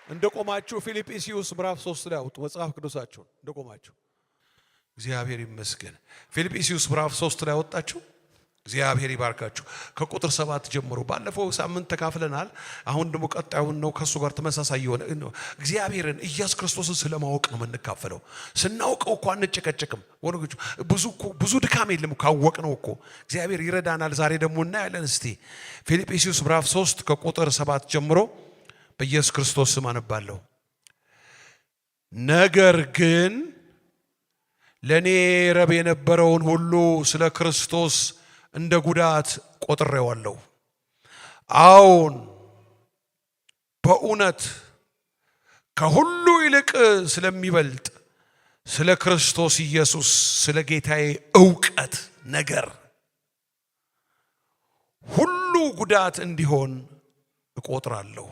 እንደቆማችሁ ፊልጵስዩስ ምዕራፍ 3 ላይ አውጡ መጽሐፍ ቅዱሳችሁን እንደቆማችሁ። እግዚአብሔር ይመስገን። ፊልጵስዩስ ምዕራፍ 3 ላይ አወጣችሁ። እግዚአብሔር ይባርካችሁ። ከቁጥር 7 ጀምሮ ባለፈው ሳምንት ተካፍለናል። አሁን ደግሞ ቀጣዩን ነው ከሱ ጋር ተመሳሳይ የሆነ እግዚአብሔርን ኢየሱስ ክርስቶስን ስለማወቅ ነው የምንካፈለው። ስናውቀው እኮ አንጨቀጨቅም ወንዶች። ብዙ ድካም የለም ካወቅነው እኮ እግዚአብሔር ይረዳናል። ዛሬ ደግሞ እናያለን። እስቲ ፊልጵስዩስ ምዕራፍ 3 ከቁጥር 7 ጀምሮ በኢየሱስ ክርስቶስ ስም አነባለሁ። ነገር ግን ለኔ ረብ የነበረውን ሁሉ ስለ ክርስቶስ እንደ ጉዳት ቆጥሬዋለሁ። አዎን በእውነት ከሁሉ ይልቅ ስለሚበልጥ ስለ ክርስቶስ ኢየሱስ ስለ ጌታዬ ዕውቀት ነገር ሁሉ ጉዳት እንዲሆን እቆጥራለሁ።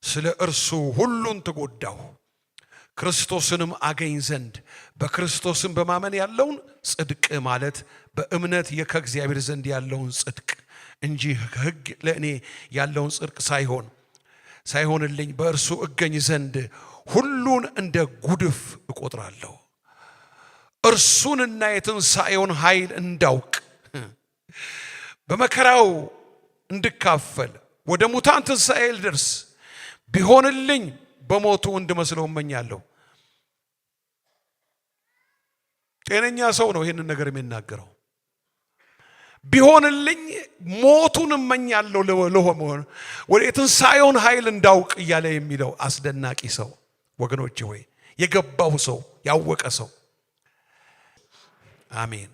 ስለ እርሱ ሁሉን ተጎዳሁ፣ ክርስቶስንም አገኝ ዘንድ በክርስቶስም በማመን ያለውን ጽድቅ ማለት በእምነት ከእግዚአብሔር ዘንድ ያለውን ጽድቅ እንጂ ሕግ ለእኔ ያለውን ጽድቅ ሳይሆንልኝ በእርሱ እገኝ ዘንድ ሁሉን እንደ ጉድፍ እቆጥራለሁ። እርሱንና የትንሣኤውን ኃይል እንዳውቅ በመከራው እንድካፈል ወደ ሙታን ትንሣኤ ልደርስ ቢሆንልኝ በሞቱ እንድመስለው እመኛለሁ። ጤነኛ ሰው ነው ይሄንን ነገር የሚናገረው። ቢሆንልኝ ሞቱን እመኛለሁ ለሆነ ወደ ትንሣኤውን ኃይል እንዳውቅ እያለ የሚለው አስደናቂ ሰው ወገኖቼ ሆይ፣ የገባው ሰው ያወቀ ሰው። አሜን።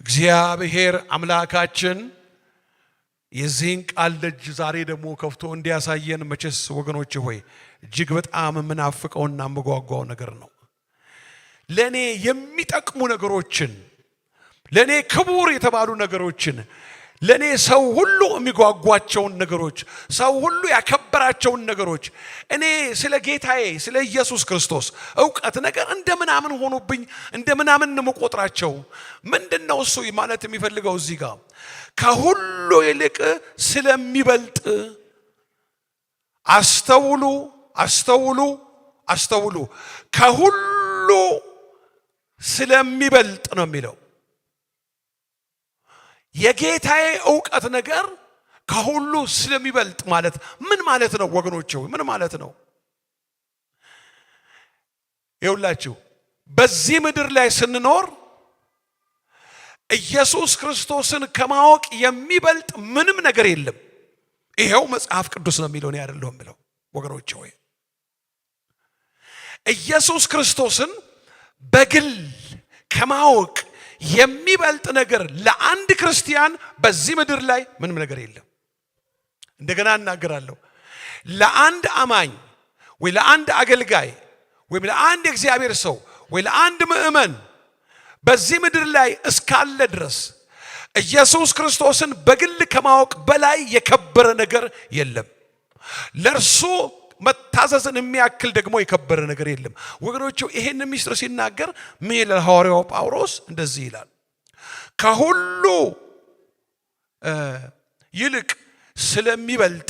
እግዚአብሔር አምላካችን የዚህን ቃል ደጅ ዛሬ ደግሞ ከፍቶ እንዲያሳየን መቼስ ወገኖቼ ሆይ እጅግ በጣም የምናፍቀውና የምጓጓው ነገር ነው። ለኔ የሚጠቅሙ ነገሮችን፣ ለኔ ክቡር የተባሉ ነገሮችን፣ ለኔ ሰው ሁሉ የሚጓጓቸውን ነገሮች፣ ሰው ሁሉ ያከበራቸውን ነገሮች እኔ ስለ ጌታዬ ስለ ኢየሱስ ክርስቶስ ዕውቀት ነገር እንደምናምን ሆኖብኝ እንደምናምን የምቆጥራቸው ምንድነው? እሱ ማለት የሚፈልገው እዚህ ጋር ከሁሉ ይልቅ ስለሚበልጥ አስተውሉ፣ አስተውሉ፣ አስተውሉ። ከሁሉ ስለሚበልጥ ነው የሚለው። የጌታዬ ዕውቀት ነገር ከሁሉ ስለሚበልጥ ማለት ምን ማለት ነው ወገኖቼ? ምን ማለት ነው? ይኸውላችሁ በዚህ ምድር ላይ ስንኖር ኢየሱስ ክርስቶስን ከማወቅ የሚበልጥ ምንም ነገር የለም። ይሄው መጽሐፍ ቅዱስ ነው የሚለው፣ እኔ አይደለሁም ብለው ወገኖቼ ሆይ ኢየሱስ ክርስቶስን በግል ከማወቅ የሚበልጥ ነገር ለአንድ ክርስቲያን በዚህ ምድር ላይ ምንም ነገር የለም። እንደገና እናገራለሁ። ለአንድ አማኝ ወይ ለአንድ አገልጋይ ወይ ለአንድ እግዚአብሔር ሰው ወይ ለአንድ ምእመን በዚህ ምድር ላይ እስካለ ድረስ ኢየሱስ ክርስቶስን በግል ከማወቅ በላይ የከበረ ነገር የለም። ለእርሱ መታዘዝን የሚያክል ደግሞ የከበረ ነገር የለም። ወገኖቹ ይሄን ምስጢር ሲናገር ምን ይላል ሐዋርያው ጳውሎስ? እንደዚህ ይላል፣ ከሁሉ ይልቅ ስለሚበልጥ።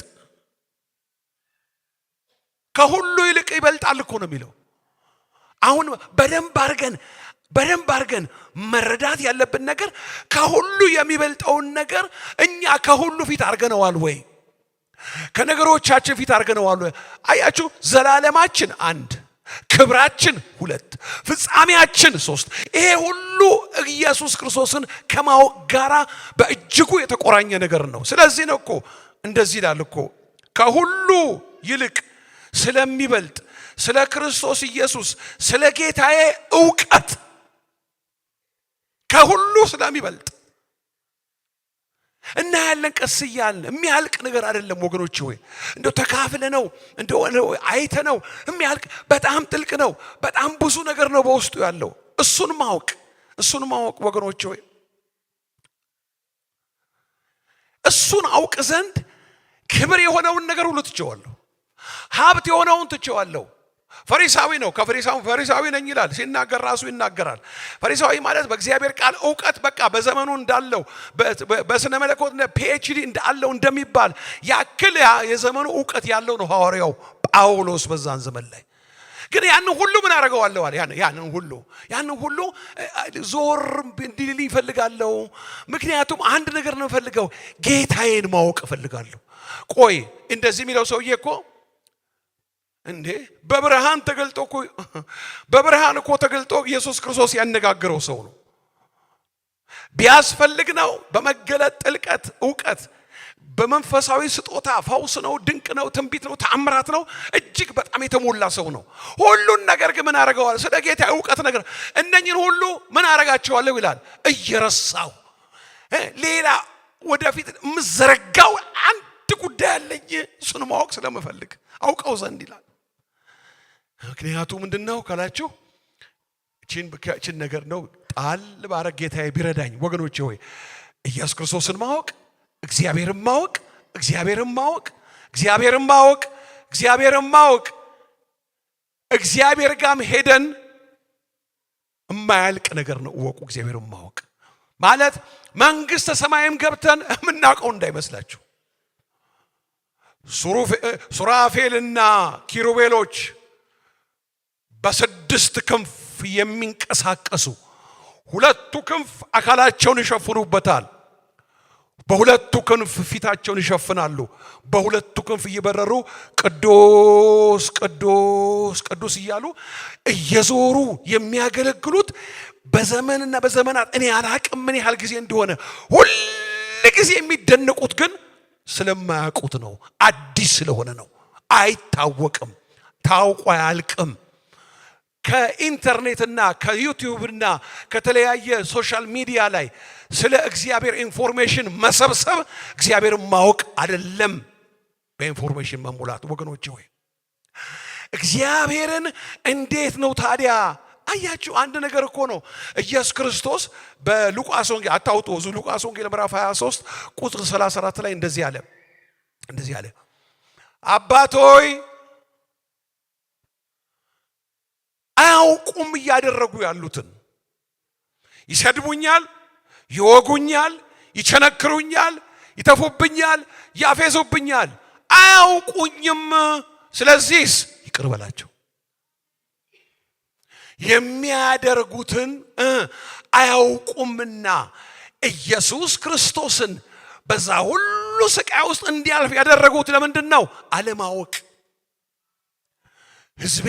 ከሁሉ ይልቅ ይበልጣል እኮ ነው የሚለው። አሁን በደንብ አድርገን መረዳት ያለብን ነገር ከሁሉ የሚበልጠውን ነገር እኛ ከሁሉ ፊት አድርገነዋል ወይ? ከነገሮቻችን ፊት አድርገነዋል ወይ? አያችሁ፣ ዘላለማችን 1፣ ክብራችን 2፣ ፍጻሜያችን 3። ይሄ ሁሉ ኢየሱስ ክርስቶስን ከማወቅ ጋራ በእጅጉ የተቆራኘ ነገር ነው። ስለዚህ ነው እኮ እንደዚህ ይላል እኮ ከሁሉ ይልቅ ስለሚበልጥ ስለ ክርስቶስ ኢየሱስ ስለ ጌታዬ ዕውቀት ከሁሉ ስለሚበልጥ እና ያለን ቀስ እያልን የሚያልቅ ነገር አይደለም ወገኖቼ ሆይ። እንደው ተካፍለ ነው እንደው አይተ ነው የሚያልቅ በጣም ጥልቅ ነው። በጣም ብዙ ነገር ነው በውስጡ ያለው። እሱን ማወቅ ወገኖቼ ሆይ እሱን አውቅ ዘንድ ክብር የሆነውን ነገር ሁሉ ትቼዋለሁ። ሀብት የሆነውን ትቼዋለሁ። ፈሪሳዊ ነው። ፈሪሳዊ ነኝ ይላል። ሲናገር ራሱ ይናገራል። ፈሪሳዊ ማለት በእግዚአብሔር ቃል ዕውቀት በቃ በዘመኑ እንዳለው በስነ መለኮት PhD እንዳለው እንደሚባል ያክል የዘመኑ ዕውቀት ያለው ነው ሐዋርያው ጳውሎስ በዛን ዘመን ላይ። ግን ያንን ሁሉ ምን አደረገዋለሁ አለ። ያንን ሁሉ ዞር እንዲል ይፈልጋለሁ። ምክንያቱም አንድ ነገር ነው ፈልገው፣ ጌታዬን ማወቅ ፈልጋለሁ። ቆይ እንደዚህ የሚለው ሰውዬ እኮ እንዴ በብርሃን እኮ ተገልጦ ኢየሱስ ክርስቶስ ያነጋገረው ሰው ነው። ቢያስፈልግ ነው በመገለጥ ጥልቀት ዕውቀት በመንፈሳዊ ስጦታ ፈውስ ነው፣ ድንቅ ነው፣ ትንቢት ነው፣ ተአምራት ነው። እጅግ በጣም የተሞላ ሰው ነው። ሁሉን ነገር ግን ምን አደረገዋል? ስለ ጌታ ዕውቀት ነገር እነኝን ሁሉ ምን አደረጋቸዋለሁ ይላል እየረሳው። ሌላ ወደፊት ምዘረጋው አንድ ጉዳይ አለኝ፣ እሱን ማወቅ ስለምፈልግ አውቀው ዘንድ ይላል። ምክንያቱ ምንድነው ካላችሁ እቺን ነገር ነው ጣል ባረግ ጌታዬ ቢረዳኝ። ወገኖቼ ሆይ ኢየሱስ ክርስቶስን ማወቅ፣ እግዚአብሔርን ማወቅ እግዚአብሔር ጋም ሄደን የማያልቅ ነገር ነው። እወቁ። እግዚአብሔርን ማወቅ ማለት መንግስተ ሰማይም ገብተን የምናውቀው እንዳይመስላችሁ። ሱራፌልና ኪሩቤሎች በስድስት ክንፍ የሚንቀሳቀሱ ሁለቱ ክንፍ አካላቸውን ይሸፍኑበታል። በሁለቱ ክንፍ ፊታቸውን ይሸፍናሉ። በሁለቱ ክንፍ እየበረሩ ቅዱስ ቅዱስ ቅዱስ እያሉ እየዞሩ የሚያገለግሉት በዘመንና በዘመናት እኔ አላቅም ምን ያህል ጊዜ እንደሆነ ሁሉ ጊዜ የሚደነቁት ግን ስለማያውቁት ነው። አዲስ ስለሆነ ነው። አይታወቅም፣ ታውቆ አያልቅም። ከኢንተርኔትና ከዩቲዩብና ከተለያየ ሶሻል ሚዲያ ላይ ስለ እግዚአብሔር ኢንፎርሜሽን መሰብሰብ እግዚአብሔርን ማወቅ አይደለም። በኢንፎርሜሽን መሙላት ወገኖቼ ሆይ እግዚአብሔርን እንዴት ነው ታዲያ? አያችሁ አንድ ነገር እኮ ነው። ኢየሱስ ክርስቶስ በሉቃስ ወንጌል አታውጡ። ሉቃስ ወንጌል ምዕራፍ 23 ቁጥር 34 ላይ እንደዚህ አለ አባቶይ አያውቁም እያደረጉ ያሉትን ይሰድቡኛል፣ ይወጉኛል፣ ይቸነክሩኛል፣ ይተፉብኛል፣ ያፌዙብኛል፣ አያውቁኝም። ስለዚህ ይቅር በላቸው። የሚያደርጉትን አያውቁምና ኢየሱስ ክርስቶስን በዛ ሁሉ ስቃይ ውስጥ እንዲያልፍ ያደረጉት ለምንድን ነው? አለማወቅ። ሕዝቤ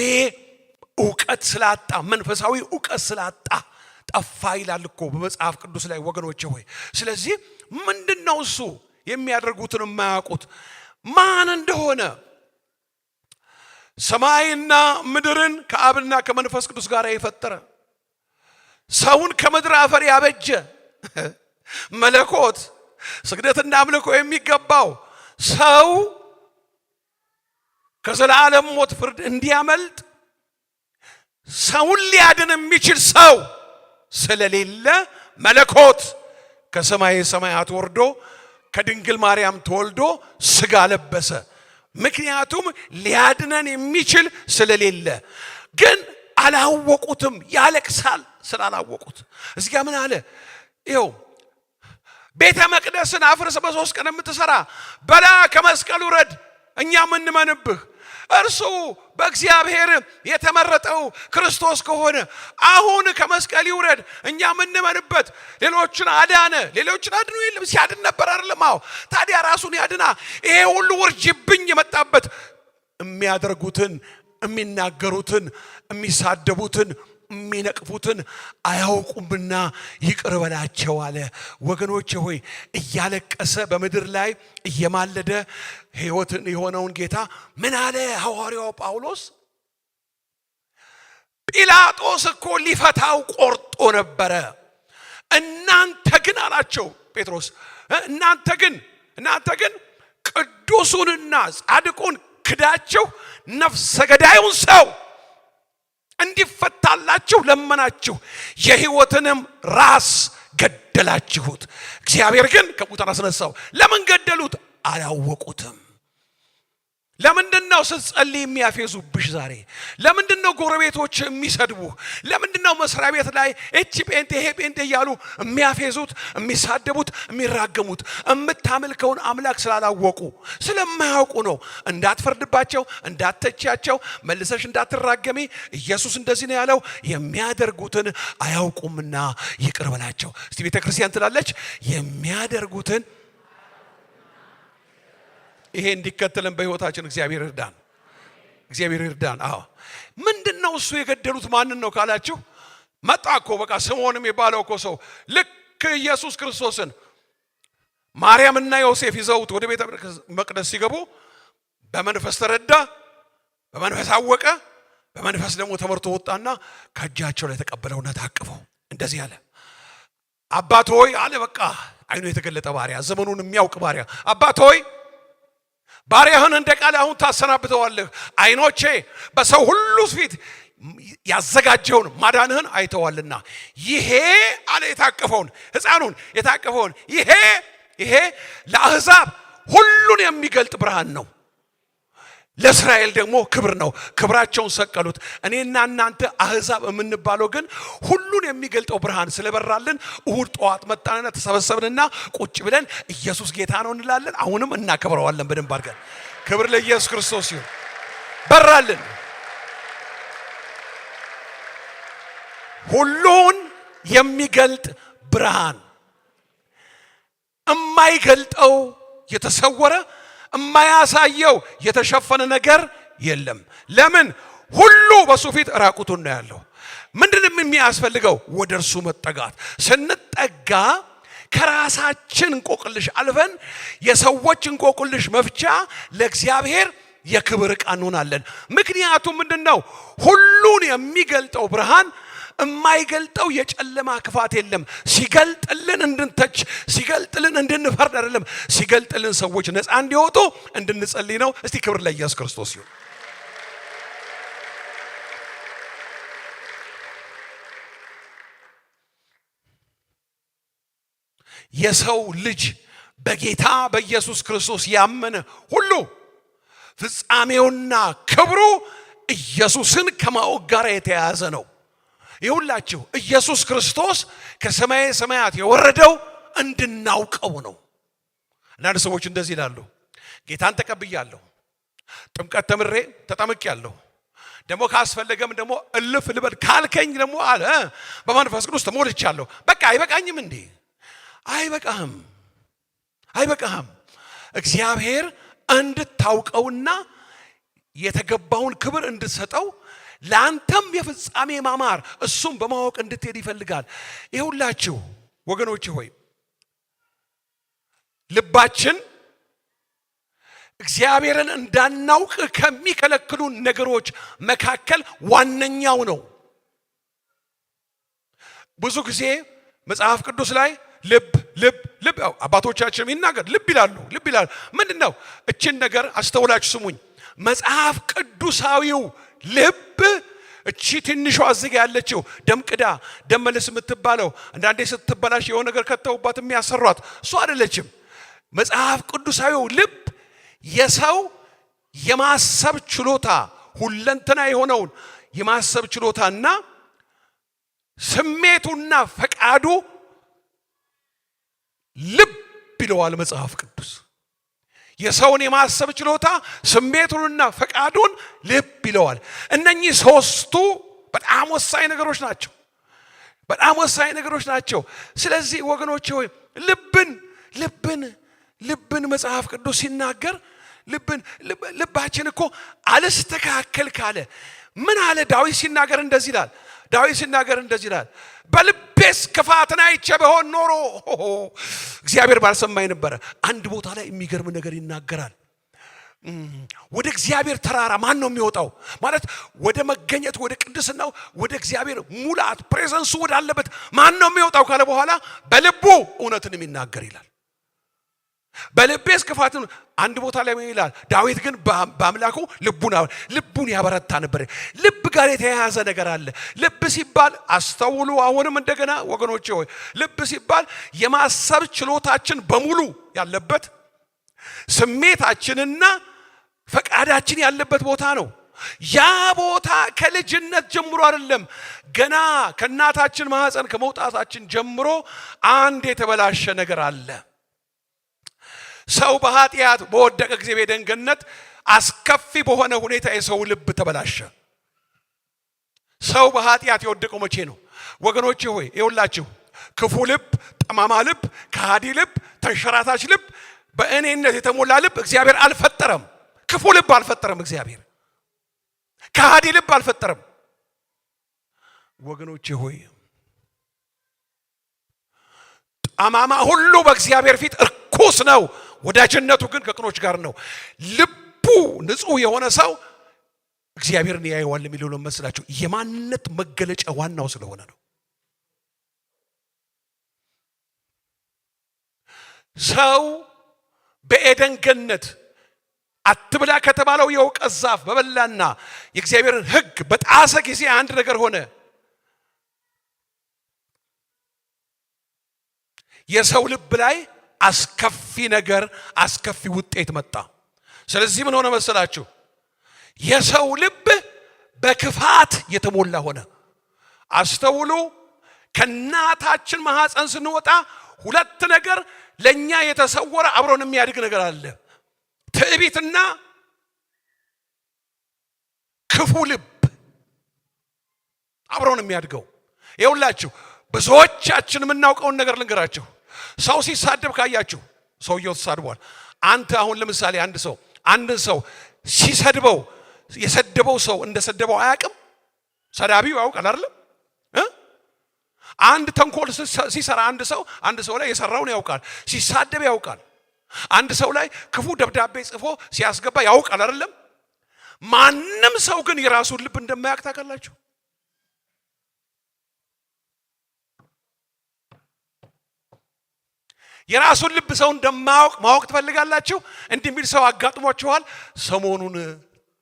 ዕውቀት ስላጣ መንፈሳዊ ዕውቀት ስላጣ ጠፋ ይላል እኮ በመጽሐፍ ቅዱስ ላይ ወገኖቼ ሆይ። ስለዚህ ምንድነው እሱ የሚያደርጉትን የማያውቁት ማን እንደሆነ? ሰማይና ምድርን ከአብና ከመንፈስ ቅዱስ ጋር የፈጠረ ሰውን ከምድር አፈር ያበጀ መለኮት ስግደትና አምልኮ የሚገባው ሰው ከዘላለም ሞት ፍርድ እንዲያመልጥ ሰውን ሊያድን የሚችል ሰው ስለሌለ መለኮት ከሰማይ ሰማያት ወርዶ ከድንግል ማርያም ተወልዶ ስጋ ለበሰ። ምክንያቱም ሊያድነን የሚችል ስለሌለ። ግን አላወቁትም። ያለቅሳል ስላላወቁት። እዚህ ጋር ምን አለ? ይኸው ቤተ መቅደስን አፍርስ በ3 ቀን የምትሰራ በላ ከመስቀል ውረድ፣ እኛ ምንመንብህ። እርሱ በእግዚአብሔር የተመረጠው ክርስቶስ ከሆነ አሁን ከመስቀል ይውረድ፣ እኛ ምንመንበት። ሌሎችን አዳነ። ሌሎችን አድኑ የለም ሲያድን ነበር አይደለም? አዎ። ታዲያ ራሱን ያድና። ይሄ ሁሉ ውርጅብኝ የመጣበት የሚያደርጉትን፣ የሚናገሩትን፣ የሚሳደቡትን፣ የሚነቅፉትን አያውቁምና ይቅር በላቸው አለ። ወገኖቼ ሆይ እያለቀሰ በምድር ላይ እየማለደ ሕይወትን የሆነውን ጌታ ምን አለ ሐዋርያው ጳውሎስ? ጲላጦስ እኮ ሊፈታው ቆርጦ ነበረ። እናንተ ግን አላቸው ጴጥሮስ፣ እናንተ ግን ቅዱሱንና ጻድቁን ክዳችሁ ነፍሰ ገዳዩን ሰው እንዲፈታላችሁ ለመናችሁ፣ የሕይወትንም ራስ ገደላችሁት። እግዚአብሔር ግን ከሙታን አስነሳው። ለምን ገደሉት? አላወቁትም። ለምንድን ለምንድነው ስትጸልይ የሚያፌዙብሽ ዛሬ? ለምንድነው ጎረቤቶች የሚሰድቡህ? ለምንድነው መስሪያ ቤት ላይ እቺ ጴንጤ ይሄ ጴንጤ እያሉ የሚያፌዙት፣ የሚሳደቡት፣ የሚራገሙት? የምታመልከውን አምላክ ስላላወቁ ስለማያውቁ ነው። እንዳትፈርድባቸው፣ እንዳትተቻቸው፣ መልሰሽ እንዳትራገሚ። ኢየሱስ እንደዚህ ነው ያለው፣ የሚያደርጉትን አያውቁምና ይቅር በላቸው። እስቲ ቤተ ክርስቲያን ትላለች የሚያደርጉትን። ይሄ እንዲከተለን በህይወታችን እግዚአብሔር ይርዳን፣ እግዚአብሔር ይርዳን። አዎ ምንድነው እሱ የገደሉት ማንን ነው ካላችሁ፣ መጣ እኮ በቃ ስምዖን የሚባለው እኮ ሰው ልክ ኢየሱስ ክርስቶስን ማርያምና ዮሴፍ ይዘውት ወደ ቤተ መቅደስ ሲገቡ በመንፈስ ተረዳ፣ በመንፈስ አወቀ፣ በመንፈስ ደግሞ ተመርቶ ወጣና ከእጃቸው ላይ ተቀበለውና ታቀፈው። እንደዚህ አለ፣ አባት ሆይ አለ። በቃ አይኑ የተገለጠ ባሪያ፣ ዘመኑን የሚያውቅ ባሪያ። አባት ሆይ ባሪያህን እንደ ቃል አሁን ታሰናብተዋለህ። አይኖቼ በሰው ሁሉ ፊት ያዘጋጀውን ማዳንህን አይተዋልና ይሄ አለ የታቀፈውን ሕፃኑን የታቀፈውን ይሄ ለአሕዛብ ሁሉን የሚገልጥ ብርሃን ነው፣ ለእስራኤል ደግሞ ክብር ነው። ክብራቸውን ሰቀሉት። እኔና እናንተ አሕዛብ የምንባለው ግን ሁሉን የሚገልጠው ብርሃን ስለበራልን እሁድ ጠዋት መጣንና ተሰበሰብንና ቁጭ ብለን ኢየሱስ ጌታ ነው እንላለን። አሁንም እናከብረዋለን በደንብ አድርገን። ክብር ለኢየሱስ ክርስቶስ ይሁን። በራልን። ሁሉን የሚገልጥ ብርሃን፣ የማይገልጠው የተሰወረ የማያሳየው የተሸፈነ ነገር የለም። ለምን? ሁሉ በሱ ፊት ራቁቱን ነው ያለው። ምንድነው የሚያስፈልገው? ወደ እርሱ መጠጋት። ስንጠጋ ከራሳችን እንቆቅልሽ አልፈን የሰዎች እንቆቅልሽ መፍቻ ለእግዚአብሔር የክብር ዕቃ እንሆናለን። ምክንያቱም ምንድነው? ሁሉን የሚገልጠው ብርሃን የማይገልጠው የጨለማ ክፋት የለም። ሲገልጥልን እንድንተች፣ ሲገልጥልን እንድንፈርድ አይደለም። ሲገልጥልን ሰዎች ነፃ እንዲወጡ እንድንጸልይ ነው። እስቲ ክብር ለኢየሱስ ክርስቶስ ይሁን። የሰው ልጅ በጌታ በኢየሱስ ክርስቶስ ያመነ ሁሉ ፍጻሜውና ክብሩ ኢየሱስን ከማወቅ ጋር የተያያዘ ነው። ይሁላችሁ ኢየሱስ ክርስቶስ ከሰማየ ሰማያት የወረደው እንድናውቀው ነው። አንዳንድ ሰዎች እንደዚህ ይላሉ፣ ጌታን ተቀብያለሁ፣ ጥምቀት ተምሬ ተጠምቄያለሁ፣ ደግሞ ካስፈለገም ደግሞ እልፍ ልበል ካልከኝ ደግሞ አለ በመንፈስ ቅዱስ ተሞልቻለሁ። በቃ አይበቃኝም እንዴ? አይበቃህም። እግዚአብሔር እንድታውቀውና የተገባውን ክብር እንድትሰጠው ለአንተም የፍጻሜ ማማር እሱም በማወቅ እንድትሄድ ይፈልጋል። ይሁላችሁ ወገኖች ሆይ ልባችን እግዚአብሔርን እንዳናውቅ ከሚከለክሉ ነገሮች መካከል ዋነኛው ነው። ብዙ ጊዜ መጽሐፍ ቅዱስ ላይ ልብ አባቶቻችን ይናገር ልብ ይላሉ። ምንድነው? እችን ነገር አስተውላችሁ ስሙኝ። መጽሐፍ ቅዱሳዊው ልብ እቺ ትንሿ እዚህ ያለችው ደምቅዳ ደመለስ የምትባለው አንዳንዴ ስትበላሽ የሆነ ነገር ከተውባት የሚያሰሯት እሱ አይደለችም። መጽሐፍ ቅዱሳዊው ልብ የሰው የማሰብ ችሎታ ሁለንተና የሆነውን የማሰብ ችሎታና ስሜቱና ፈቃዱ ልብ ይለዋል መጽሐፍ ቅዱስ። የሰውን የማሰብ ችሎታ ስሜቱንና ፈቃዱን ልብ ይለዋል። እነኚህ ሶስቱ በጣም ወሳኝ ነገሮች ናቸው። ስለዚህ ወገኖች ሆይ ልብን መጽሐፍ ቅዱስ ሲናገር ልባችን እኮ አልስተካከል ካለ ምን አለ? ዳዊት ሲናገር እንደዚህ ይላል በልቤስ ክፋትን አይቼ በሆን ኖሮ እግዚአብሔር ባልሰማኝ ነበረ። አንድ ቦታ ላይ የሚገርም ነገር ይናገራል። ወደ እግዚአብሔር ተራራ ማን ነው የሚወጣው? ማለት ወደ መገኘት፣ ወደ ቅድስናው፣ ወደ እግዚአብሔር ሙላት ፕሬዘንሱ ወዳለበት ማን ነው የሚወጣው ካለ በኋላ በልቡ እውነትን የሚናገር ይላል። በልቤስ ክፋትን አንድ ቦታ ላይ ምን ይላል? ዳዊት ግን በአምላኩ ልቡን ያበረታ ነበር። ልብ ጋር የተያያዘ ነገር አለ። ልብ ሲባል አስተውሉ። አሁንም እንደገና ወገኖቼ ሆይ ልብ ሲባል የማሰብ ችሎታችን በሙሉ ያለበት ስሜታችንና ፈቃዳችን ያለበት ቦታ ነው። ያ ቦታ ከልጅነት ጀምሮ አይደለም፣ ገና ከእናታችን ማህፀን ከመውጣታችን ጀምሮ አንድ የተበላሸ ነገር አለ። ሰው በኃጢአት በወደቀ ጊዜ በኤደን ገነት አስከፊ በሆነ ሁኔታ የሰው ልብ ተበላሸ። ሰው በኃጢአት የወደቀው መቼ ነው? ወገኖቼ ሆይ ይኸውላችሁ፣ ክፉ ልብ፣ ጠማማ ልብ፣ ከሃዲ ልብ፣ ተንሸራታች ልብ፣ በእኔነት የተሞላ ልብ እግዚአብሔር አልፈጠረም። ክፉ ልብ አልፈጠረም እግዚአብሔር። ከሃዲ ልብ አልፈጠረም። ወገኖቼ ሆይ ጠማማ ሁሉ በእግዚአብሔር ፊት እርኩስ ነው፣ ወዳጅነቱ ግን ከቅኖች ጋር ነው። ልቡ ንጹህ የሆነ ሰው እግዚአብሔርን ያየዋል የሚለው ነው መስላችሁ። የማንነት መገለጫ ዋናው ስለሆነ ነው። ሰው በኤደን ገነት አትብላ ከተባለው የእውቀት ዛፍ በበላና የእግዚአብሔርን ሕግ በጣሰ ጊዜ አንድ ነገር ሆነ። የሰው ልብ ላይ አስከፊ ነገር፣ አስከፊ ውጤት መጣ። ስለዚህ ምን ሆነ መሰላችሁ? የሰው ልብ በክፋት የተሞላ ሆነ። አስተውሉ። ከእናታችን ማህፀን ስንወጣ ሁለት ነገር ለኛ የተሰወረ አብሮን የሚያድግ ነገር አለ። ትዕቢትና ክፉ ልብ አብሮን የሚያድገው። ይኸውላችሁ ብዙዎቻችን የምናውቀውን ነገር ልንገራችሁ። ሰው ሲሳደብ ካያችሁ፣ ሰውየው ተሳድቧል። አንተ አሁን ለምሳሌ አንድ ሰው ሲሰድበው የሰደበው ሰው እንደሰደበው አያውቅም። ሰዳቢው ያውቃል አይደል? አንድ ተንኮል ሲሰራ አንድ ሰው ላይ የሰራውን ያውቃል። ሲሳደብ ያውቃል። አንድ ሰው ላይ ክፉ ደብዳቤ ጽፎ ሲያስገባ ያውቃል አይደለም? ማንም ሰው ግን የራሱን ልብ እንደማያውቅ ታውቃላችሁ? የራሱን ልብ ሰው እንደማያውቅ ማወቅ ትፈልጋላችሁ? እንዲህ የሚል ሰው አጋጥሟችኋል? ሰሞኑን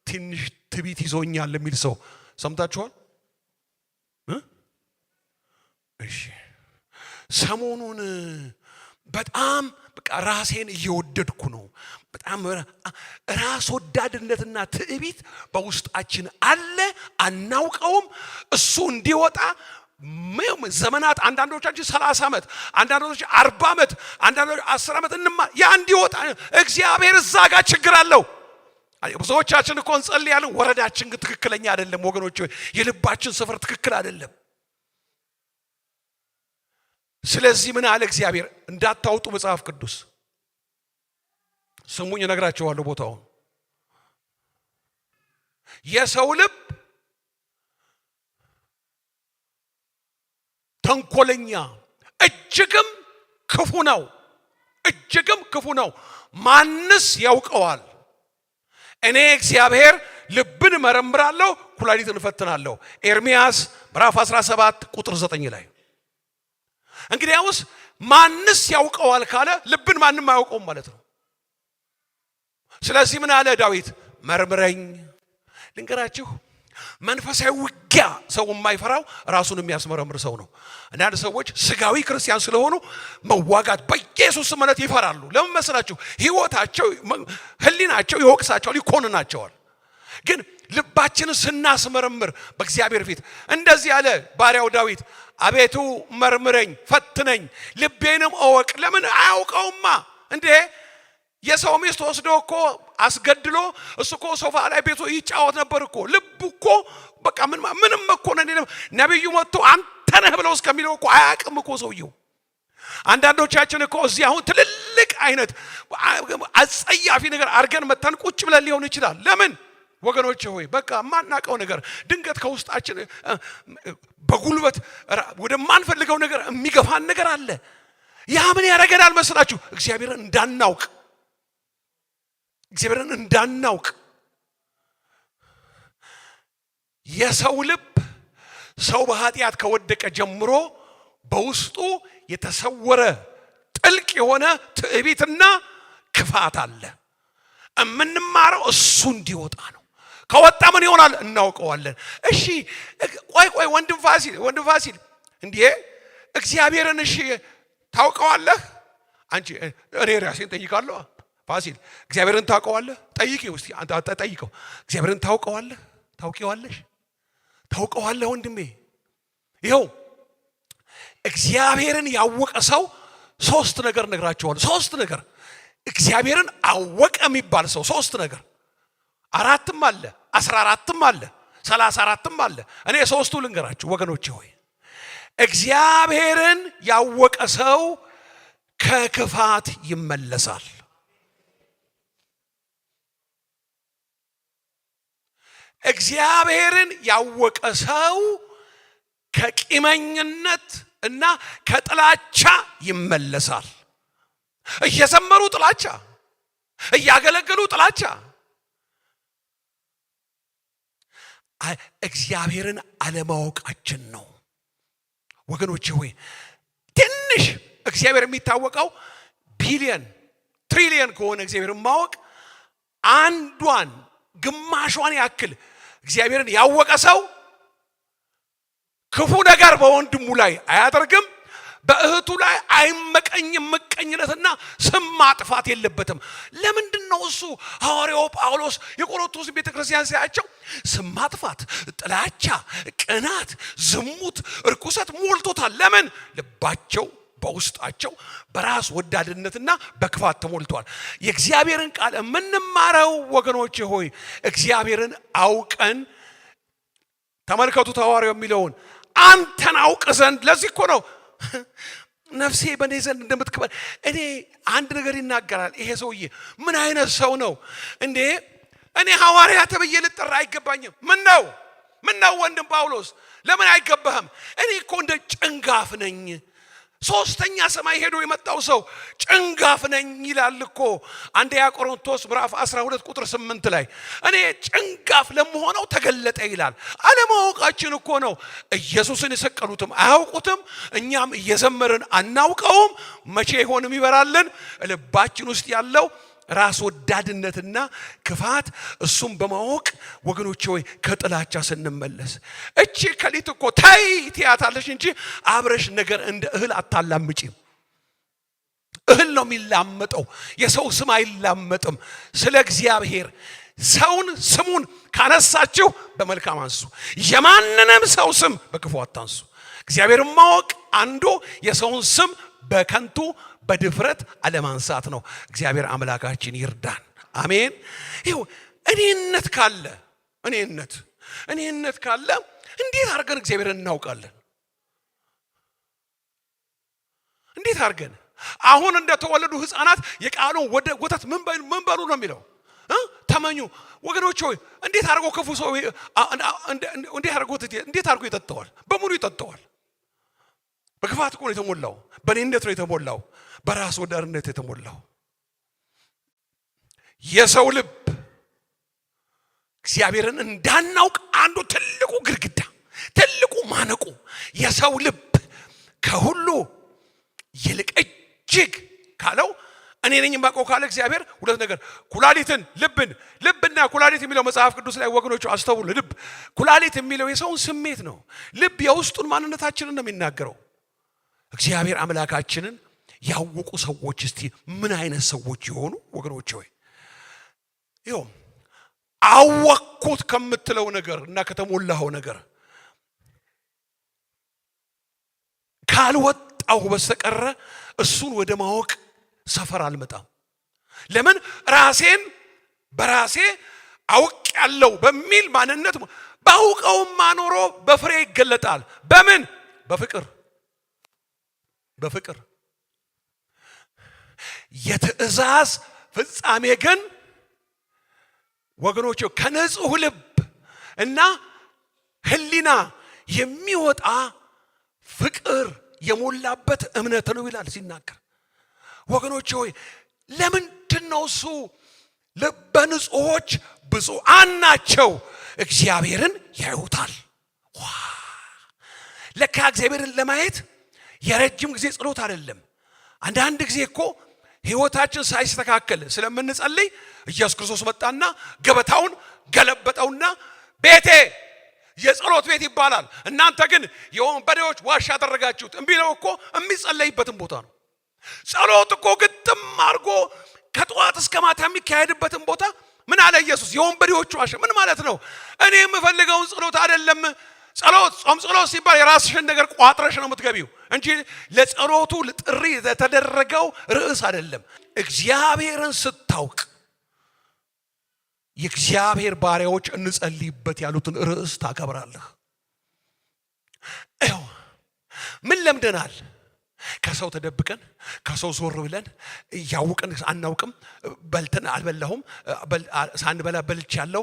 ትንሽ ትዕቢት ይዞኛል የሚል ሰው ሰምታችኋል? እሺ፣ ሰሞኑን በጣም በቃ ራሴን እየወደድኩ ነው። በጣም ራስ ወዳድነትና ትዕቢት በውስጣችን አለ፣ አናውቀውም። እሱ እንዲወጣ ዘመናት፣ አንዳንዶቻችን 30 ዓመት፣ አንዳንዶች 40 ዓመት፣ አንዳንዶች 10 ዓመት ያ እንዲወጣ እግዚአብሔር እዛ ጋር ችግር አለው። ብዙዎቻችን እኮ እንጸልያለን፣ ወረዳችን ግን ትክክለኛ አይደለም ወገኖች። የልባችን ስፍር ትክክል አይደለም። ስለዚህ ምን አለ እግዚአብሔር? እንዳታውጡ መጽሐፍ ቅዱስ ስሙኝ፣ እነግራችኋለሁ ቦታውን። የሰው ልብ ተንኮለኛ እጅግም ክፉ ነው፣ እጅግም ክፉ ነው። ማንስ ያውቀዋል? እኔ እግዚአብሔር ልብን መረምራለሁ፣ ኩላሊትን እፈትናለሁ። ኤርምያስ ምዕራፍ 17 ቁጥር 9 ላይ። እንግዲያውስ ማንስ ያውቀዋል ካለ ልብን ማንም አያውቀውም ማለት ነው። ስለዚህ ምን አለ ዳዊት? መርምረኝ። ልንገራችሁ፣ መንፈሳዊ ውጊያ ሰው የማይፈራው ራሱን የሚያስመረምር ሰው ነው። አንዳንድ ሰዎች ስጋዊ ክርስቲያን ስለሆኑ መዋጋት በኢየሱስ ማለት ይፈራሉ። ለምን መስላችሁ? ህይወታቸው፣ ህሊናቸው ይወቅሳቸዋል፣ ይኮንናቸዋል። ግን ልባችንን ስናስመረምር በእግዚአብሔር ፊት እንደዚህ ያለ ባሪያው ዳዊት፣ አቤቱ መርምረኝ፣ ፈትነኝ፣ ልቤንም እወቅ። ለምን አያውቀውማ እንዴ? የሰው ሚስት ወስዶ እኮ አስገድሎ እሱ እኮ ሶፋ ላይ ቤቱ ይጫወት ነበር እኮ። ልቡ እኮ በቃ ምንም እኮ ነብዩ መጥቶ አንተ ነህ ብለው እስከሚለው እኮ አያውቅም እኮ ሰውየው። አንዳንዶቻችን እኮ እዚህ አሁን ትልልቅ አይነት አጸያፊ ነገር አርገን መተን ቁጭ ብለን ሊሆን ይችላል። ለምን ወገኖቼ ሆይ በቃ ማናቀው ነገር ድንገት ከውስጣችን በጉልበት ወደ ማንፈልገው ነገር የሚገፋን ነገር አለ። ያ ምን ያደርገናል መስላችሁ? እግዚአብሔርን እንዳናውቅ። የሰው ልብ ሰው በኃጢአት ከወደቀ ጀምሮ በውስጡ የተሰወረ ጥልቅ የሆነ ትዕቢትና ክፋት አለ። እምንማረው እሱ እንዲወጣ ነው። ከወጣ ምን ይሆናል እናውቀዋለን። እሺ ቆይ ወንድም ፋሲል እንዴ እግዚአብሔርን እሺ ታውቀዋለህ? አንቺ እኔ ራሴን ጠይቃለሁ። ፋሲል እግዚአብሔርን ታውቀዋለህ? ጠይቂው እስቲ አንተ ጠይቀው። እግዚአብሔርን ታውቀዋለህ? ታውቂዋለሽ? ታውቀዋለህ ወንድሜ? ይኸው እግዚአብሔርን ያወቀ ሰው ሶስት ነገር ነግራቸዋለሁ። ሶስት ነገር እግዚአብሔርን አወቀ የሚባል ሰው ሶስት ነገር፣ አራትም አለ 14ም አለ 34ም አለ። እኔ ሶስቱ ልንገራችሁ ወገኖቼ ሆይ። እግዚአብሔርን ያወቀ ሰው ከክፋት ይመለሳል። እግዚአብሔርን ያወቀ ሰው ከቂመኝነት እና ከጥላቻ ይመለሳል። እየዘመሩ ጥላቻ፣ እያገለገሉ ጥላቻ። እግዚአብሔርን አለማወቃችን ነው ወገኖቼ ሆይ። ትንሽ እግዚአብሔር የሚታወቀው ቢሊየን ትሪሊየን ከሆነ እግዚአብሔርን ማወቅ አንዷን ግማሿን ያክል እግዚአብሔርን ያወቀ ሰው ክፉ ነገር በወንድሙ ላይ አያደርግም፣ በእህቱ ላይ አይመቀኝም። ምቀኝነትና ስም ማጥፋት የለበትም። ለምንድነው እሱ ሐዋርያው ጳውሎስ የቆሮንቶስ ቤተክርስቲያን ሲያቸው ስም ማጥፋት፣ ጥላቻ፣ ቅናት፣ ዝሙት፣ እርኩሰት ሞልቶታል? ለምን? ልባቸው በውስጣቸው በራስ ወዳድነትና በክፋት ተሞልቷል። የእግዚአብሔርን ቃል የምንማረው ወገኖቼ ሆይ እግዚአብሔርን አውቀን ተመልከቱት። ሐዋርያው የሚለውን አንተን አውቅ ዘንድ። ለዚህ እኮ ነው ነፍሴ በእኔ ዘንድ እንደምትከበር። እኔ አንድ ነገር ይናገራል። ይሄ ሰውዬ ምን አይነት ሰው ነው እንዴ? እኔ ሐዋርያ ተብዬ ልጠራ አይገባኝም። ምን ነው ወንድም ጳውሎስ ለምን አይገባህም? እኔ እኮ እንደ ጭንጋፍ ነኝ። ሶስተኛ ሰማይ ሄዶ የመጣው ሰው ጭንጋፍ ነኝ ይላል እኮ አንደኛ ቆሮንቶስ ምዕራፍ 12 ቁጥር 8 ላይ እኔ ጭንጋፍ ለመሆነው ተገለጠ ይላል። አለማወቃችን እኮ ነው። ኢየሱስን የሰቀሉትም አያውቁትም፣ እኛም እየዘመርን አናውቀውም። መቼ ይሆን የሚበራልን? ልባችን ውስጥ ያለው ራስ ወዳድነትና ክፋት እሱም በማወቅ ወገኖቼ ሆይ ከጥላቻ ስንመለስ። እቺ ከሊት እኮ ታይ ትያታለሽ እንጂ አብረሽ ነገር እንደ እህል አታላምጪም። እህል ነው የሚላመጠው፣ የሰው ስም አይላመጥም። ስለ እግዚአብሔር ሰውን ስሙን ካነሳችሁ በመልካም አንሱ፣ የማንንም ሰው ስም በክፉ አታንሱ። እግዚአብሔርን ማወቅ አንዱ የሰውን ስም በከንቱ በድፍረት አለማንሳት ነው። እግዚአብሔር አምላካችን ይርዳን። አሜን። ይኸው እኔነት ካለ እንዴት አድርገን እግዚአብሔርን እናውቃለን? እንዴት አድርገን? አሁን እንደተወለዱ ህፃናት የቃሉን ወተት ምን በሉ ነው የሚለው? ተመኙ። ወገኖች ሆይ እንዴት አድርጎ ክፉ ሰው እንዴት አድርጎ ይጠጣዋል? በሙሉ ይጠጣዋል። በክፋት እኮ ነው የተሞላው። በእኔነት ነው የተሞላው። በራስ ወዳድነት የተሞላው የሰው ልብ እግዚአብሔርን እንዳናውቅ አንዱ ትልቁ ግድግዳ፣ ትልቁ ማነቁ የሰው ልብ ከሁሉ ይልቅ እጅግ ካለው እኔ ነኝ የማውቀው ካለ እግዚአብሔር ሁለት ነገር ኩላሊትን ልብና ኩላሊት የሚለው መጽሐፍ ቅዱስ ላይ ወገኖቹ አስተውሉ። ልብ ኩላሊት የሚለው የሰውን ስሜት ነው። ልብ የውስጡን ማንነታችንን ነው የሚናገረው። እግዚአብሔር አምላካችንን ያወቁ ሰዎች እስቲ ምን አይነት ሰዎች ይሆኑ ወገኖቼ ሆይ? ይኸው አወቅኩት ከምትለው ነገር እና ከተሞላው ነገር ካልወጣው በስተቀር እሱን ወደ ማወቅ ሰፈር አልመጣም። ለምን? ራሴን በራሴ አውቅ ያለው በሚል ማንነት ባውቀውማ ኖሮ በፍሬ ይገለጣል። በምን? በፍቅር የትእዛዝ ፍጻሜ ግን ወገኖቼ ከንጹህ ልብ እና ህሊና የሚወጣ ፍቅር የሞላበት እምነት ነው ይላል ሲናገር። ወገኖቼ ሆይ ለምንድን ነው እሱ ልበ ንጹሖች ብፁዓን ናቸው እግዚአብሔርን ያዩታል? ለካ እግዚአብሔርን ለማየት የረጅም ጊዜ ጸሎት አይደለም። አንዳንድ ጊዜ እኮ ህይወታችን ሳይስተካከል ስለምንጸልይ ኢየሱስ ክርስቶስ መጣና ገበታውን ገለበጠውና ቤቴ የጸሎት ቤት ይባላል፣ እናንተ ግን የወንበዴዎች ዋሻ አደረጋችሁት የሚለው እኮ የሚጸለይበትን ቦታ ነው። ጸሎት እኮ ግጥም አድርጎ ከጠዋት እስከ ማታ የሚካሄድበትን ቦታ ምን አለ ኢየሱስ? የወንበዴዎቹ ዋሻ። ምን ማለት ነው? እኔ የምፈልገውን ጸሎት አይደለም። ጾም ጸሎት ሲባል የራስሽን ነገር ቋጥረሽ ነው የምትገቢው እንጂ ለጸሎቱ ጥሪ የተደረገው ርዕስ አይደለም። እግዚአብሔርን ስታውቅ የእግዚአብሔር ባሪያዎች እንጸልይበት ያሉትን ርዕስ ታከብራለህ። ምን ለምደናል? ከሰው ተደብቀን ከሰው ዞር ብለን ያውቀን አናውቅም። በልተን አልበላሁም ሳንበላ በልቻለሁ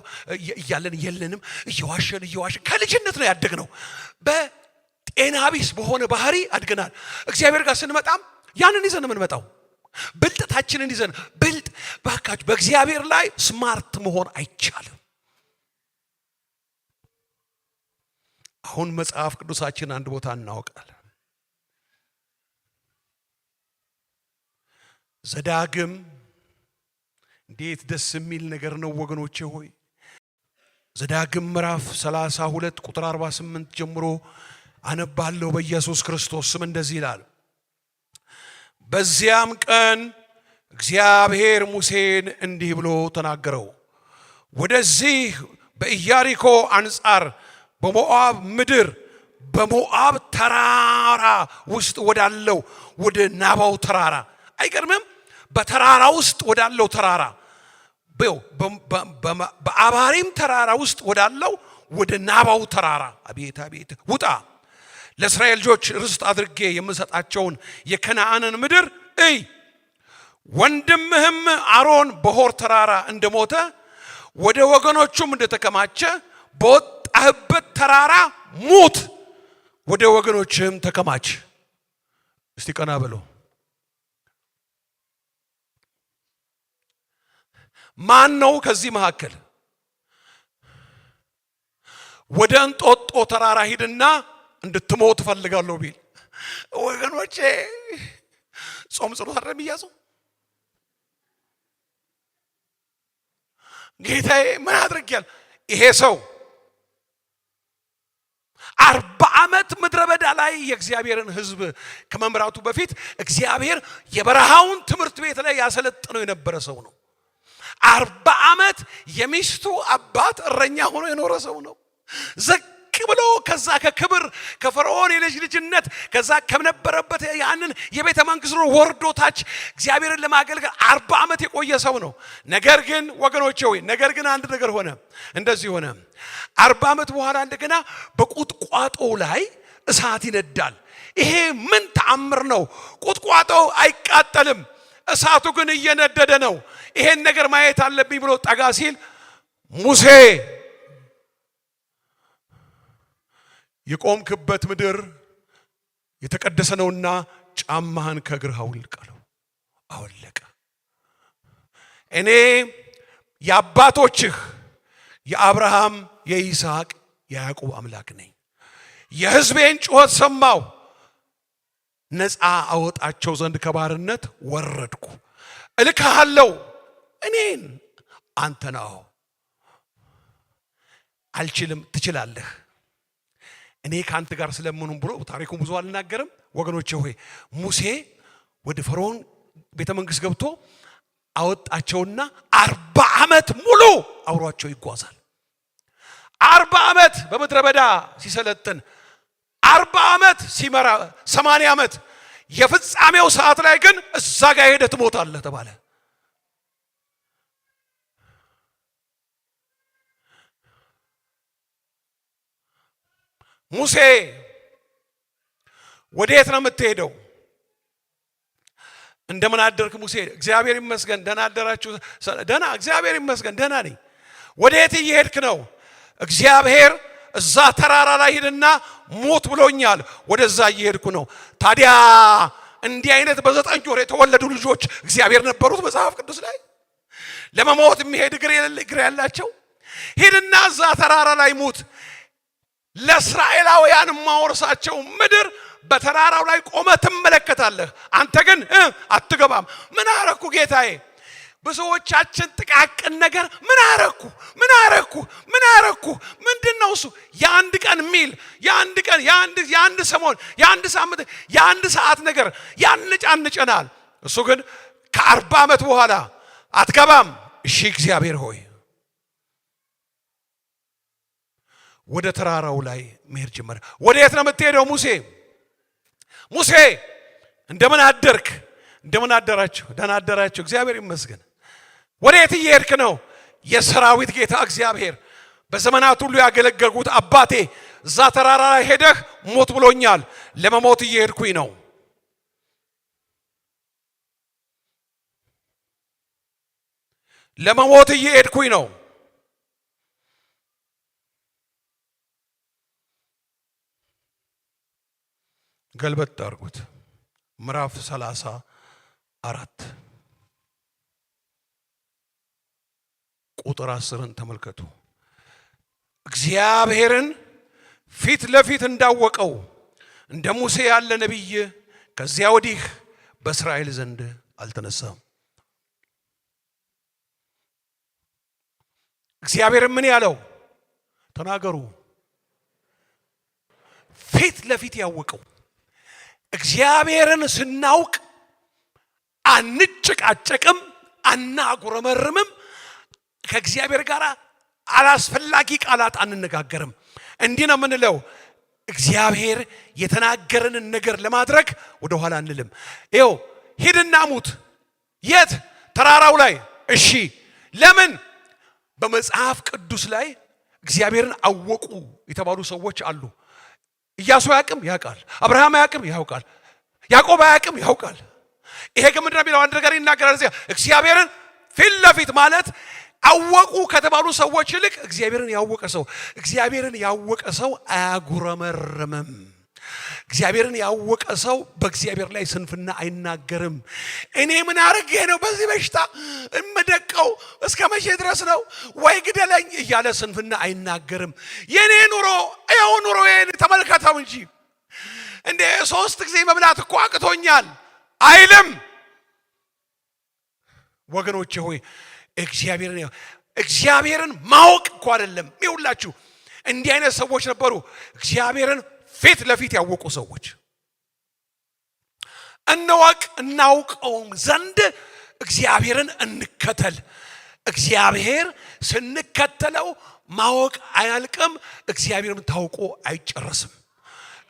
እያለን የለንም። እየዋሸን ከልጅነት ነው ያደግነው። በጤና ቢስ በሆነ ባህሪ አድገናል። እግዚአብሔር ጋር ስንመጣም ያንን ይዘን የምንመጣው ብልጠታችንን ይዘን ብልጥ ባካችሁ። በእግዚአብሔር ላይ ስማርት መሆን አይቻልም። አሁን መጽሐፍ ቅዱሳችን አንድ ቦታ እናውቃለን። ዘዳግም እንዴት ደስ የሚል ነገር ነው ወገኖቼ ሆይ። ዘዳግም ምዕራፍ 32 ቁጥር 48 ጀምሮ አነባለሁ በኢየሱስ ክርስቶስ ስም። እንደዚህ ይላል። በዚያም ቀን እግዚአብሔር ሙሴን እንዲህ ብሎ ተናገረው። ወደዚህ በኢያሪኮ አንጻር በሞዓብ ምድር በሞዓብ ተራራ ውስጥ ወዳለው ወደ ናባው ተራራ። አይገርምም? በተራራ ውስጥ ወዳለው ተራራ በአባሪም ተራራ ውስጥ ወዳለው ወደ ናባው ተራራ አቤት አቤት ውጣ። ለእስራኤል ልጆች ርስት አድርጌ የምሰጣቸውን የከነዓንን ምድር እይ። ወንድምህም አሮን በሆር ተራራ እንደሞተ ወደ ወገኖቹም እንደተከማቸ በወጣህበት ተራራ ሙት፣ ወደ ወገኖችህም ተከማች። እስቲ ቀና ብሎ ማን ነው ከዚህ መካከል ወደ እንጦጦ ተራራ ሂድና እንድትሞት እፈልጋለሁ ቢል? ወገኖቼ ጾም ጸሎት አይደለም ይያዙ። ጌታዬ ምን አድርጊያል? ይሄ ሰው 40 ዓመት ምድረ በዳ ላይ የእግዚአብሔርን ሕዝብ ከመምራቱ በፊት እግዚአብሔር የበረሃውን ትምህርት ቤት ላይ ያሰለጥነው የነበረ ሰው ነው። 40 ዓመት የሚስቱ አባት እረኛ ሆኖ የኖረ ሰው ነው። ዝቅ ብሎ ከዛ ከክብር ከፈርዖን የልጅ ልጅነት ከዛ ከነበረበት ያንን የቤተ መንግስት ነው ወርዶ ታች እግዚአብሔርን ለማገልገል 40 ዓመት የቆየ ሰው ነው። ነገር ግን ወገኖቼ ሆይ አንድ ነገር ሆነ። እንደዚህ ሆነ። 40 ዓመት በኋላ እንደገና በቁጥቋጦ ላይ እሳት ይነዳል። ይሄ ምን ተአምር ነው? ቁጥቋጦው አይቃጠልም፣ እሳቱ ግን እየነደደ ነው። ይሄን ነገር ማየት አለብኝ ብሎ ጠጋ ሲል ሙሴ የቆምክበት ምድር የተቀደሰ ነውና ጫማህን ከእግርህ አውልቅ አለው። አወለቀ። እኔ የአባቶችህ የአብርሃም የይስሐቅ የያዕቆብ አምላክ ነኝ። የሕዝቤን ጩኸት ሰማሁ፣ ነፃ አወጣቸው ዘንድ ከባርነት ወረድኩ። እልክሃለሁ እኔን። አንተ ነው አልችልም፣ ትችላለህ። እኔ ካንተ ጋር ስለምኑም ብሎ ታሪኩን ብዙ አልናገርም። ወገኖቼ ሆይ ሙሴ ወደ ፈርዖን ቤተ መንግስት ገብቶ አወጣቸውና 40 ዓመት ሙሉ አብሯቸው ይጓዛል። 40 ዓመት በምድረ በዳ ሲሰለጥን 40 ዓመት ሲመራ 80 ዓመት የፍጻሜው ሰዓት ላይ ግን እዛ ጋር ሄደህ ትሞታለህ ተባለ። ሙሴ ወዴት ነው የምትሄደው? እንደምን አደርክ ሙሴ? እግዚአብሔር ይመስገን ደህና አደራችሁ? ደህና እግዚአብሔር ይመስገን ደህና ነኝ። ወዴት እየሄድክ ነው? እግዚአብሔር እዛ ተራራ ላይ ሄድና ሞት ብሎኛል፣ ወደዛ እየሄድኩ ነው። ታዲያ እንዲህ አይነት በ9 ወር የተወለዱ ልጆች እግዚአብሔር ነበሩት መጽሐፍ ቅዱስ ላይ ለመሞት የሚሄድ እግር ያላቸው። ሄድና እዛ ተራራ ላይ ሙት። ለእስራኤላውያን ማወርሳቸው ምድር በተራራው ላይ ቆመ ትመለከታለህ። አንተ ግን አትገባም። ምን አረኩ ጌታዬ? ብዙዎቻችን ጥቃቅን ነገር ምን አረኩ ምንድነው እሱ? የአንድ ቀን ሚል፣ የአንድ ቀን፣ የአንድ ሰሞን፣ የአንድ ሳምንት፣ የአንድ ሰዓት ነገር ያንጫንጨናል። እሱ ግን ከ40 ዓመት በኋላ አትገባም። እሺ እግዚአብሔር ሆይ ወደ ተራራው ላይ መሄድ ጀመረ። ወደ የት ነው የምትሄደው? ሙሴ እንደምን አደርክ? እንደምን አደራችሁ? ደህና አደራችሁ? እግዚአብሔር ይመስገን። ወደ የት እየሄድክ ነው? የሰራዊት ጌታ እግዚአብሔር በዘመናት ሁሉ ያገለገልኩት አባቴ እዛ ተራራ ላይ ሄደህ ሞት ብሎኛል። ለመሞት እየሄድኩኝ ነው። ለመሞት እየሄድኩኝ ነው። ገልበጥ አድርጉት። ምዕራፍ 34 ቁጥር 10ን ተመልከቱ። እግዚአብሔርን ፊት ለፊት እንዳወቀው እንደ ሙሴ ያለ ነቢይ ከዚያ ወዲህ በእስራኤል ዘንድ አልተነሳም። እግዚአብሔር ምን ያለው ተናገሩ። ፊት ለፊት ያወቀው። እግዚአብሔርን ስናውቅ አንጨቃጨቅም፣ አናጉረመርምም። ከእግዚአብሔር ጋር አላስፈላጊ ቃላት አንነጋገርም። እንዲህ ነው የምንለው። እግዚአብሔር የተናገረንን ነገር ለማድረግ ወደ ኋላ አንልም። ይኸው ሂድና ሙት። የት? ተራራው ላይ። እሺ ለምን? በመጽሐፍ ቅዱስ ላይ እግዚአብሔርን አወቁ የተባሉ ሰዎች አሉ። ኢያሱ ያቅም ያውቃል፣ አብርሃም ያቅም ያውቃል፣ ያዕቆብ ያቅም ያውቃል። ይሄ ግን ምንድነው የሚለው? አንድ ነገር ይናገራል። እግዚአብሔርን ፊት ለፊት ማለት አወቁ ከተባሉ ሰዎች ይልቅ እግዚአብሔርን ያወቀ ሰው አያጉረመርምም። እግዚአብሔርን ያወቀ ሰው በእግዚአብሔር ላይ ስንፍና አይናገርም። እኔ ምን አርጌ ነው በዚህ በሽታ እምደቀው? እስከ መቼ ድረስ ነው? ወይ ግደለኝ እያለ ስንፍና አይናገርም። የኔ ኑሮዬን ተመልከተው እንጂ እንደ 3 ጊዜ መብላት እኮ አቅቶኛል አይልም። ወገኖቼ ሆይ እግዚአብሔርን ማወቅ እኮ አይደለም። ይኸውላችሁ እንዲህ አይነት ሰዎች ነበሩ። እግዚአብሔርን ፊት ለፊት ያወቁ ሰዎች። እናውቀውም ዘንድ እግዚአብሔርን እንከተል። እግዚአብሔር ስንከተለው ማወቅ አያልቅም። እግዚአብሔርን ታውቆ አይጨረስም።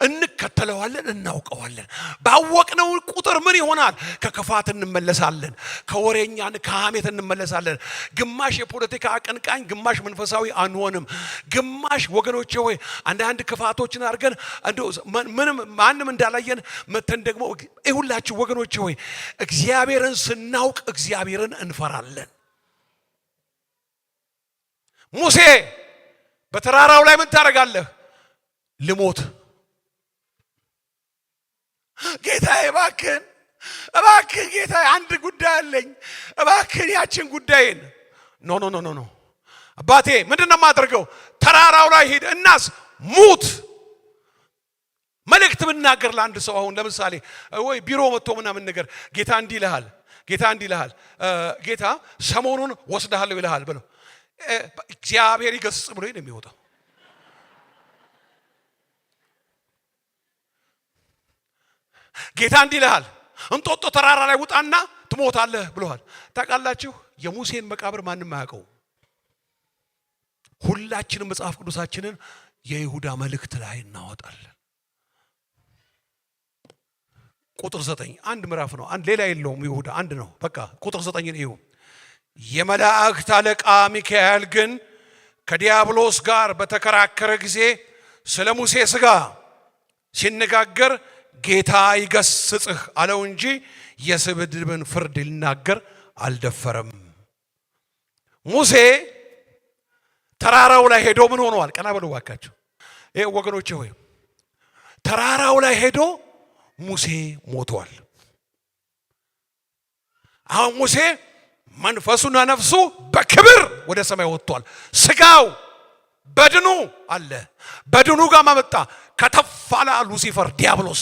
እንከተለዋለን፣ እናውቀዋለን። ባወቅነው ቁጥር ምን ይሆናል? ከክፋት እንመለሳለን፣ ከሐሜት እንመለሳለን። ግማሽ የፖለቲካ አቀንቃኝ፣ ግማሽ መንፈሳዊ አንሆንም። ግማሽ ወገኖቼ ሆይ አንዳንድ ክፋቶችን አድርገን ማንም እንዳላየን መተን ደግሞ ይሁላችሁ ወገኖቼ ሆይ እግዚአብሔርን ስናውቅ እግዚአብሔርን እንፈራለን። ሙሴ በተራራው ላይ ምን ታደርጋለህ? ልሞት። ጌታዬ እባክህ ጌታዬ አንድ ጉዳይ አለኝ፣ እባክህ ያችን ጉዳይን። ኖ አባቴ ምንድነው የማደርገው? ተራራው ላይ ሂድ እናስ ሙት። መልእክት ብናገር ለአንድ ሰው አሁን ለምሳሌ ወይ ቢሮ መጥቶ ምናምን ነገር ጌታ እንዲህ ይልሃል፣ ጌታ ሰሞኑን ወስደሃለሁ ይልሃል ብለው እግዚአብሔር ይገስጽ ብሎ ነው የሚወጣው። ጌታ እንዲህ ይልሃል፣ እንጦጦ ተራራ ላይ ውጣና ትሞታለህ ብለዋል። ታውቃላችሁ የሙሴን መቃብር ማንም አያውቀው። ሁላችንም መጽሐፍ ቅዱሳችንን የይሁዳ መልእክት ላይ እናወጣለን። ቁጥር 9 አንድ ምዕራፍ ነው፣ አንድ ሌላ የለውም። ይሁዳ አንድ ነው በቃ። ቁጥር 9 እዩ። የመላእክት አለቃ ሚካኤል ግን ከዲያብሎስ ጋር በተከራከረ ጊዜ ስለ ሙሴ ሥጋ ሲነጋገር ጌታ ይገስጽህ አለው እንጂ የስድብን ፍርድ ሊናገር አልደፈረም። ሙሴ ተራራው ላይ ሄዶ ምን ሆኗል? ቀና በሉ ባካችሁ። ይሄ ወገኖቼ ሆይ ተራራው ላይ ሄዶ ሙሴ ሞቷል። አሁን ሙሴ መንፈሱና ነፍሱ በክብር ወደ ሰማይ ወጥቷል። ስጋው በድኑ አለ። በድኑ ጋር ማመጣ ከተፋላ ሉሲፈር ዲያብሎስ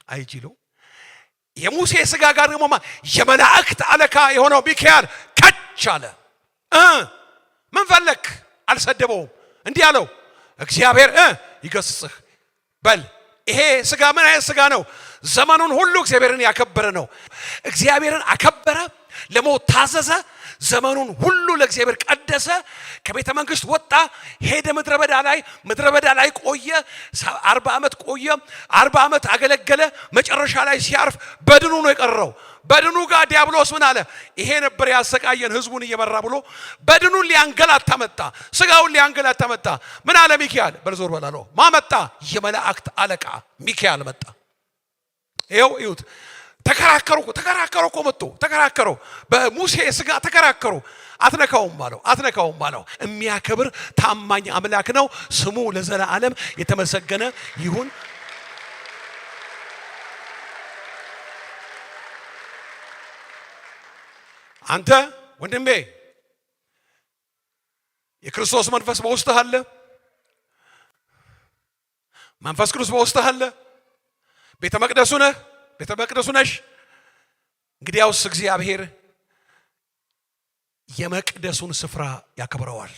አይጂሎ የሙሴ ስጋ ጋር ደግሞ የመላእክት አለቃ የሆነው ሚካኤል ከች አለ። ምን ፈለክ? አልሰደበውም። እንዲህ አለው እግዚአብሔር ይገስጽህ በል ይሄ ስጋ ምን አይነት ስጋ ነው? ዘመኑን ሁሉ እግዚአብሔርን ያከበረ ነው። እግዚአብሔርን አከበረ፣ ለሞት ታዘዘ፣ ዘመኑን ሁሉ ለእግዚአብሔር ቀደሰ። ከቤተ መንግስት ወጣ፣ ሄደ ምድረ በዳ ላይ ቆየ። 40 ዓመት ቆየ። 40 ዓመት አገለገለ። መጨረሻ ላይ ሲያርፍ በድኑ ነው የቀረው። በድኑ ጋር ዲያብሎስ ምን አለ? ይሄ ነበር ያሰቃየን ህዝቡን እየመራ ብሎ በድኑን ሊያንገላታ መጣ። ስጋውን ሊያንገላታ መጣ። ምን አለ ሚካኤል? በልዞር በላለው ማመጣ? የመላእክት አለቃ ሚካኤል መጣ። ይኸው እዩት። ተከራከሩ እኮ መጡ። ተከራከሩ፣ በሙሴ ስጋ ተከራከሩ። አትነካውም አለው። የሚያከብር ታማኝ አምላክ ነው። ስሙ ለዘላለም የተመሰገነ ይሁን። አንተ ወንድሜ የክርስቶስ መንፈስ በውስጥህ አለ። መንፈስ ቅዱስ በውስጥህ አለ። ቤተ መቅደሱ ነሽ። እንግዲያውስ እግዚአብሔር የመቅደሱን ስፍራ ያከብረዋል።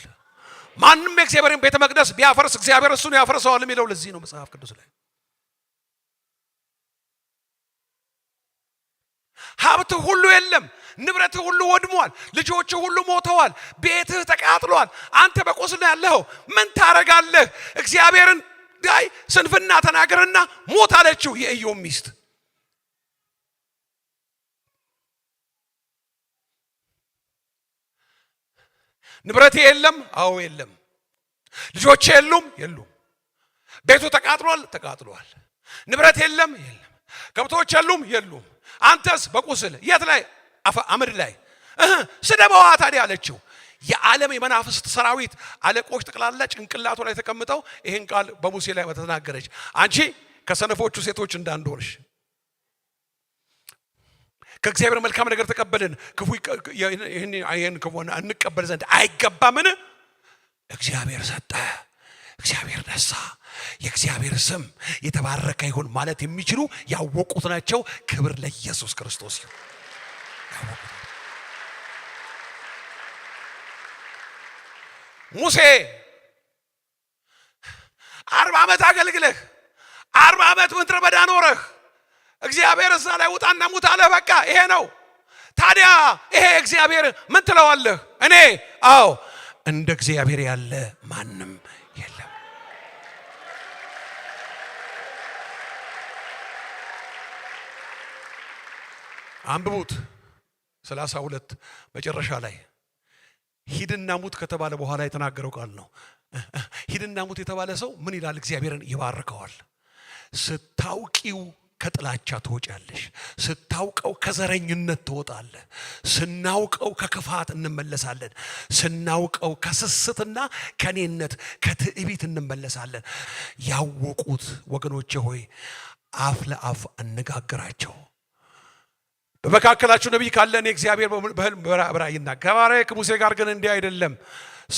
ማንም የእግዚአብሔርን ቤተ መቅደስ ቢያፈርስ እግዚአብሔር እሱን ያፈርሰዋል የሚለው ለዚህ ነው መጽሐፍ ቅዱስ ላይ። ሀብት ሁሉ የለም፣ ንብረት ሁሉ ወድሟል፣ ልጆች ሁሉ ሞተዋል፣ ቤትህ ተቃጥሏል። አንተ በቁስል ያለኸው ምን ታረጋለህ? እግዚአብሔርን ጋይ ስንፍና ተናገርና ሞት አለችው የኢዮብ ሚስት። ንብረቴ የለም፣ አዎ የለም። ልጆቼ የሉም፣ ቤቱ ተቃጥሏል። ንብረት የለም፣ ከብቶች የሉም። አንተስ በቁስል የት ላይ? አመድ ላይ። ስደበዋ ታዲያ አለችው። የዓለም የመናፍስት ሰራዊት አለቆች ጠቅላላ ጭንቅላቱ ላይ ተቀምጠው ይሄን ቃል በሙሴ ላይ ተናገረች። አንቺ ከሰነፎቹ ሴቶች እንዳንዶርሽ ከእግዚአብሔር መልካም ነገር ተቀበልን፣ ክፉ ይሄን ክፉ እንቀበል ዘንድ አይገባምን? እግዚአብሔር ሰጠ፣ እግዚአብሔር ነሳ፣ የእግዚአብሔር ስም የተባረከ ይሁን ማለት የሚችሉ ያወቁት ናቸው። ክብር ለኢየሱስ ክርስቶስ ይሁን። ሙሴ 40 ዓመት አገልግለህ 40 ዓመት ምድረ በዳ ኖረህ እግዚአብሔር እዛ ላይ ውጣና ሙት አለ። በቃ ይሄ ነው። ታዲያ ይሄ እግዚአብሔር ምን ትለዋለህ? እኔ እንደ እግዚአብሔር ያለ ማንም የለም። አንብቡት 32 መጨረሻ ላይ ሂድና ሙት ከተባለ በኋላ የተናገረው ቃል ነው። ሂድና ሙት የተባለ ሰው ምን ይላል? እግዚአብሔርን ይባርከዋል። ስታውቂው ከጥላቻ ትወጫለሽ፣ ስታውቀው ከዘረኝነት ትወጣለህ፣ ስናውቀው ከክፋት እንመለሳለን፣ ስናውቀው ከስስትና ከኔነት ከትዕቢት እንመለሳለን። ያወቁት ወገኖቼ ሆይ አፍ ለአፍ አነጋግራቸው። በመካከላችሁ ነቢይ ካለ እኔ እግዚአብሔር በሕልም በራእይ ይናገራል። ከሙሴ ጋር ግን እንዲህ አይደለም።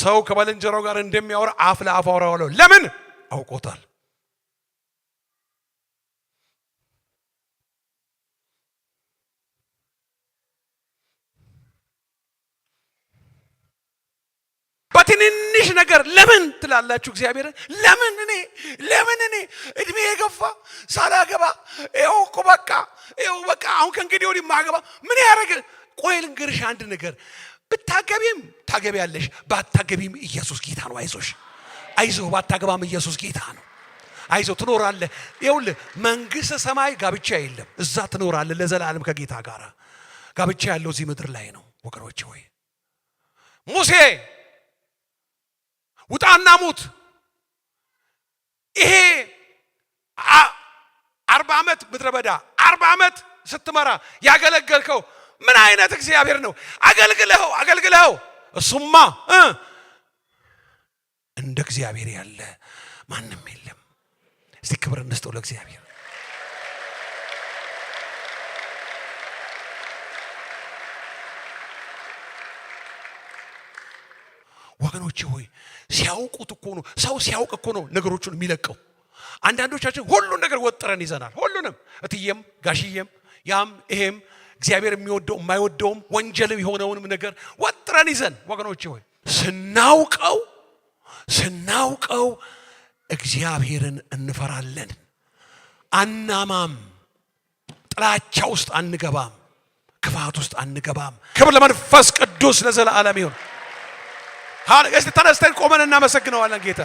ሰው ከባልንጀራው ጋር እንደሚያወራ አፍ ለአፍ አወራዋለሁ። ለምን? አውቆታል። በትንንሽ ነገር ለምን ትላላችሁ? እግዚአብሔርን ለምን እኔ እድሜ የገፋ ሳላገባ ይኸው እኮ በቃ አሁን ከእንግዲህ ወዲህ ማገባ ምን ያደርግ? ቆይ ልንገርሽ አንድ ነገር፣ ብታገቢም ታገቢያለሽ፣ ባታገቢም ኢየሱስ ጌታ ነው። አይዞህ፣ ባታገባም ኢየሱስ ጌታ ነው። አይዞህ፣ ትኖራለህ። ይኸውልህ መንግሥተ ሰማይ ጋብቻ የለም፣ እዛ ትኖራለህ ለዘላለም ከጌታ ጋር። ጋብቻ ያለው እዚህ ምድር ላይ ነው ወገኖቼ ሆይ። ሙሴ ውጣና ሙት። ይሄ 40 ዓመት ምድረ በዳ 40 ዓመት ስትመራ ያገለገልከው ምን አይነት እግዚአብሔር ነው? አገልግለኸው እሱማ እንደ እግዚአብሔር ያለ ማንም የለም። እስቲ ክብር እንስጠው ለእግዚአብሔር። ወገኖቼ ሆይ ሲያውቁት እኮ ነው፣ ሰው ሲያውቅ እኮ ነው ነገሮቹን የሚለቀው። አንዳንዶቻችን ሁሉን ነገር ወጥረን ይዘናል። ሁሉንም እትዬም ጋሽዬም ያም ይሄም እግዚአብሔር የሚወደው የማይወደውም ወንጀልም የሆነውንም ነገር ወጥረን ይዘን ወገኖቼ ሆይ ስናውቀው እግዚአብሔርን እንፈራለን። አናማም፣ ጥላቻ ውስጥ አንገባም፣ ክፋት ውስጥ አንገባም። ክብር ለመንፈስ ቅዱስ ለዘላለም ይሁን። እስቲ ተነስተን ቆመን እናመሰግነዋለን ጌታ